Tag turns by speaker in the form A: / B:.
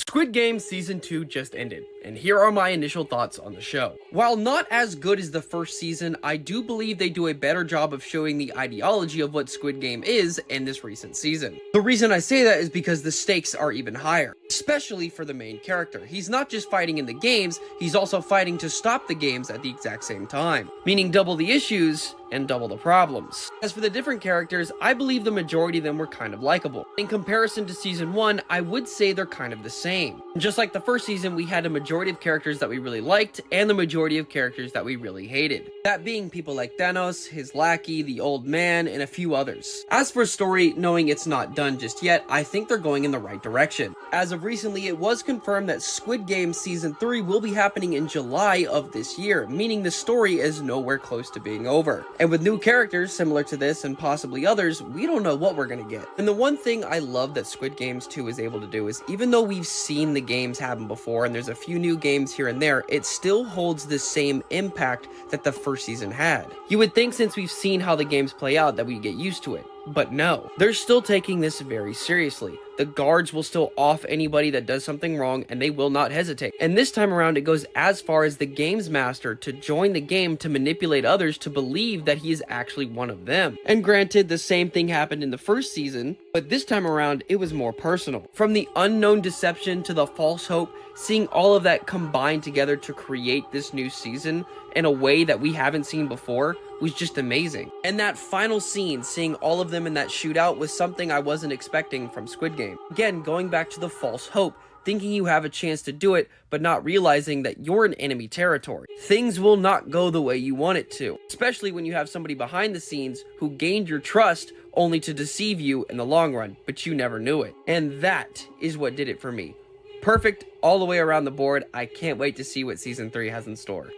A: Squid Game Season 2 just ended, and here are my initial thoughts on the show. While not as good as the first season, I do believe they do a better job of showing the ideology of what Squid Game is in this recent season. The reason I say that is because the stakes are even higher, especially for the main character. He's not just fighting in the games, he's also fighting to stop the games at the exact same time, meaning double the issues and double the problems. As for the different characters, I believe the majority of them were kind of likable. In comparison to Season 1, I would say they're kind of the same. Just like the first season, we had a majority of characters that we really liked, and the majority of characters that we really hated. That being people like Thanos, his lackey, the old man, and a few others. As for story, knowing it's not done just yet, I think they're going in the right direction. As of recently, it was confirmed that Squid Game Season 3 will be happening in July of this year, meaning the story is nowhere close to being over. And with new characters similar to this and possibly others, we don't know what we're gonna get. And the one thing I love that Squid Games 2 is able to do is, even though we've seen the games happen before and there's a few new games here and there, it still holds the same impact that the first season had. You would think since we've seen how the games play out that we'd get used to it. But no, they're still taking this very seriously. The guards will still off anybody that does something wrong, and they will not hesitate. And this time around, it goes as far as the games master to join the game to manipulate others to believe that he is actually one of them. And granted, the same thing happened in the first season, but this time around, it was more personal. From the unknown deception to the false hope, seeing all of that combined together to create this new season in a way that we haven't seen before was just amazing. And that final scene, seeing all of them in that shootout, was something I wasn't expecting from Squid Game. Again, going back to the false hope, thinking you have a chance to do it, but not realizing that you're in enemy territory. Things will not go the way you want it to, especially when you have somebody behind the scenes who gained your trust only to deceive you in the long run, but you never knew it. And that is what did it for me. Perfect all the way around the board. I can't wait to see what Season 3 has in store.